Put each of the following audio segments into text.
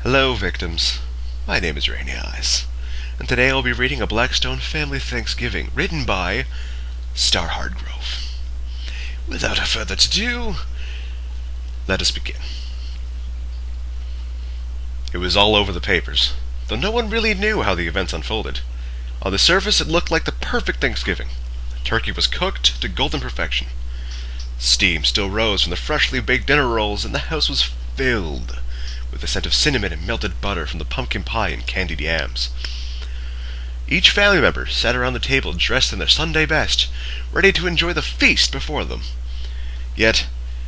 Hello, victims. My name is Rainy Eyes, and today I'll be reading a Blackstone Family Thanksgiving written by Star Hardgrove. Without further ado, let us begin. It was all over the papers, though no one really knew how the events unfolded. On the surface, it looked like the perfect Thanksgiving. The turkey was cooked to golden perfection. Steam still rose from the freshly baked dinner rolls, and the house was filled with the scent of cinnamon and melted butter from the pumpkin pie and candied yams. Each family member sat around the table dressed in their Sunday best, ready to enjoy the feast before them. Yet,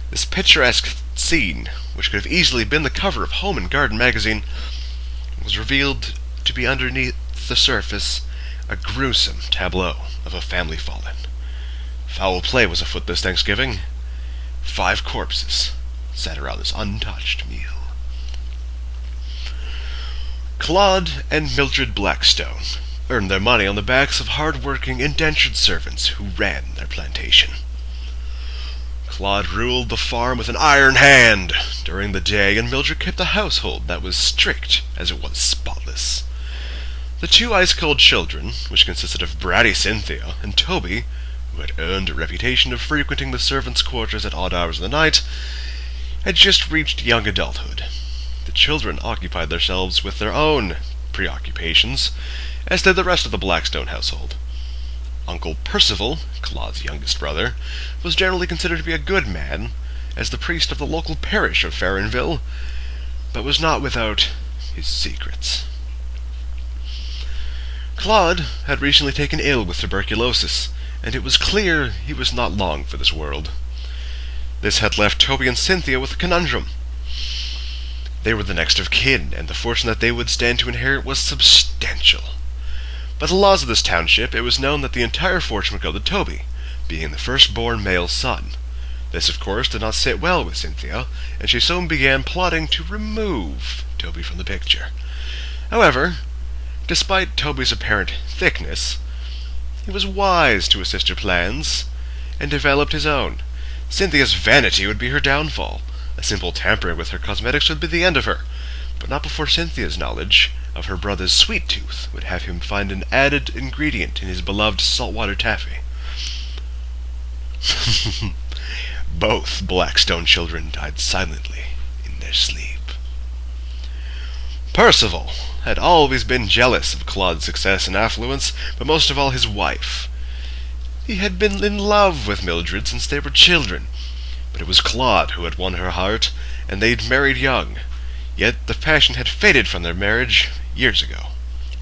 this picturesque scene, which could have easily been the cover of Home and Garden magazine, was revealed to be underneath the surface a gruesome tableau of a family fallen. Foul play was afoot this Thanksgiving. 5 corpses sat around this untouched meal. Claude and Mildred Blackstone earned their money on the backs of hard-working, indentured servants who ran their plantation. Claude ruled the farm with an iron hand during the day, and Mildred kept a household that was strict as it was spotless. The 2 ice-cold children, which consisted of bratty Cynthia and Toby, who had earned a reputation of frequenting the servants' quarters at odd hours of the night, had just reached young adulthood. The children occupied themselves with their own preoccupations, as did the rest of the Blackstone household. Uncle Percival, Claude's youngest brother, was generally considered to be a good man, as the priest of the local parish of Farronville, but was not without his secrets. Claude had recently taken ill with tuberculosis, and it was clear he was not long for this world. This had left Toby and Cynthia with a conundrum. They were the next of kin, and the fortune that they would stand to inherit was substantial. By the laws of this township, it was known that the entire fortune would go to Toby, being the firstborn male son. This, of course, did not sit well with Cynthia, and she soon began plotting to remove Toby from the picture. However, despite Toby's apparent thickness, he was wise to assist her plans, and developed his own. Cynthia's vanity would be her downfall. A simple tampering with her cosmetics would be the end of her, but not before Cynthia's knowledge of her brother's sweet tooth would have him find an added ingredient in his beloved saltwater taffy. Both Blackstone children died silently in their sleep. Percival had always been jealous of Claude's success and affluence, but most of all his wife. He had been in love with Mildred since they were children, but it was Claude who had won her heart, and they'd married young. Yet the passion had faded from their marriage years ago,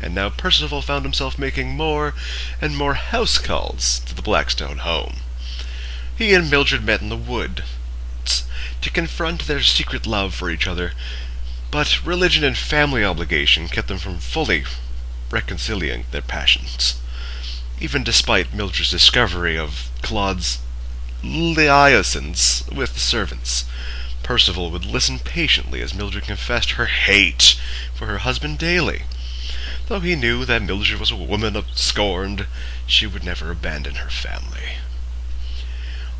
and now Percival found himself making more and more house calls to the Blackstone home. He and Mildred met in the woods to confront their secret love for each other, but religion and family obligation kept them from fully reconciling their passions. Even despite Mildred's discovery of Claude's liaisons with the servants, Percival would listen patiently as Mildred confessed her hate for her husband daily. Though he knew that Mildred was a woman scorned, she would never abandon her family.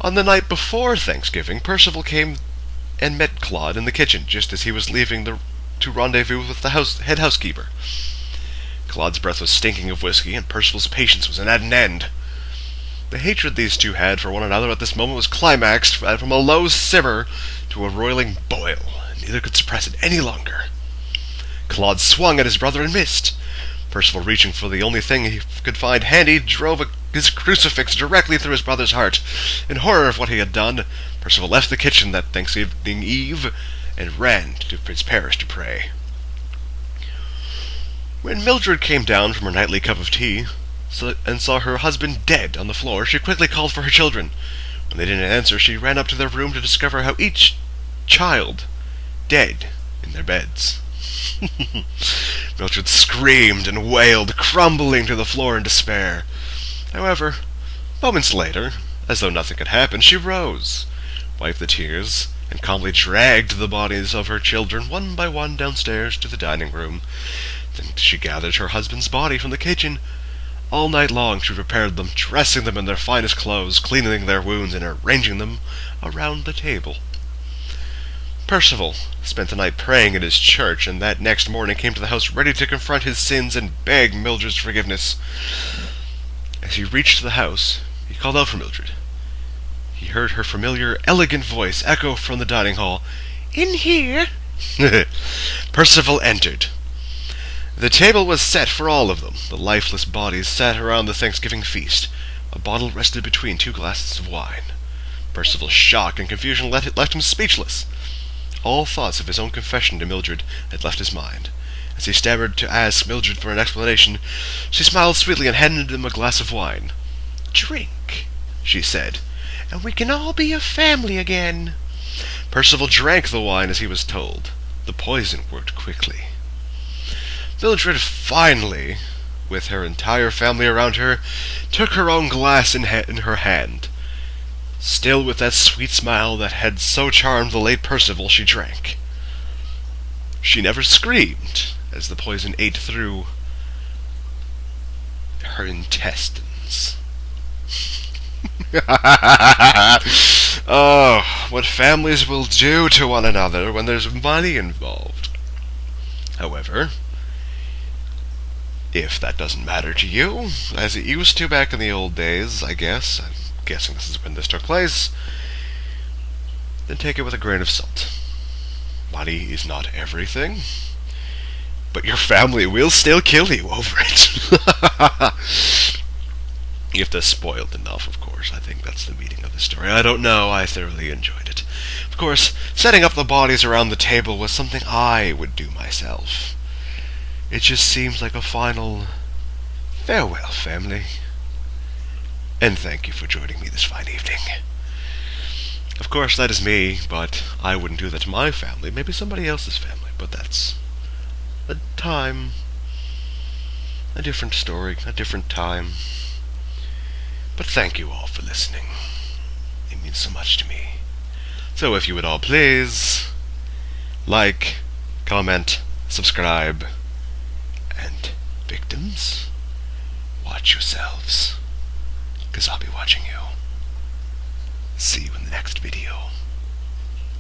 On the night before Thanksgiving, Percival came and met Claude in the kitchen just as he was leaving to rendezvous with the head housekeeper. Claude's breath was stinking of whiskey, and Percival's patience was at an end. The hatred these two had for one another at this moment was climaxed from a low simmer to a roiling boil, and neither could suppress it any longer. Claude swung at his brother and missed. Percival, reaching for the only thing he could find handy, drove his crucifix directly through his brother's heart. In horror of what he had done, Percival left the kitchen that Thanksgiving Eve and ran to his parish to pray. When Mildred came down from her nightly cup of tea and saw her husband dead on the floor, she quickly called for her children. When they didn't answer, she ran up to their room to discover how each child dead in their beds. Mildred screamed and wailed, crumbling to the floor in despair. However, moments later, as though nothing had happened, she rose, wiped the tears, and calmly dragged the bodies of her children one by one downstairs to the dining room. Then she gathered her husband's body from the kitchen. All night long she prepared them, dressing them in their finest clothes, cleaning their wounds, and arranging them around the table. Percival spent the night praying in his church, and that next morning came to the house ready to confront his sins and beg Mildred's forgiveness. As he reached the house, he called out for Mildred. He heard her familiar, elegant voice echo from the dining hall, "In here." Percival entered. The table was set for all of them. The lifeless bodies sat around the Thanksgiving feast. A bottle rested between 2 glasses of wine. Percival's shock and confusion left him speechless. All thoughts of his own confession to Mildred had left his mind. As he stammered to ask Mildred for an explanation, she smiled sweetly and handed him a glass of wine. "Drink," she said, "and we can all be a family again." Percival drank the wine as he was told. The poison worked quickly. Mildred finally, with her entire family around her, took her own glass in her hand. Still with that sweet smile that had so charmed the late Percival, she drank. She never screamed as the poison ate through her intestines. Oh, what families will do to one another when there's money involved. However, if that doesn't matter to you, as it used to back in the old days, I'm guessing this is when this took place, then take it with a grain of salt. Money is not everything, but your family will still kill you over it. If they're spoiled enough, of course. I think that's the meaning of the story. I don't know. I thoroughly enjoyed it. Of course, setting up the bodies around the table was something I would do myself. It just seems like a final farewell, family. And thank you for joining me this fine evening. Of course, that is me, but I wouldn't do that to my family. Maybe somebody else's family, but that's a time, a different story, a different time. But thank you all for listening. It means so much to me. So if you would all please like, comment, subscribe, and victims, watch yourselves, 'cause I'll be watching you. See you in the next video.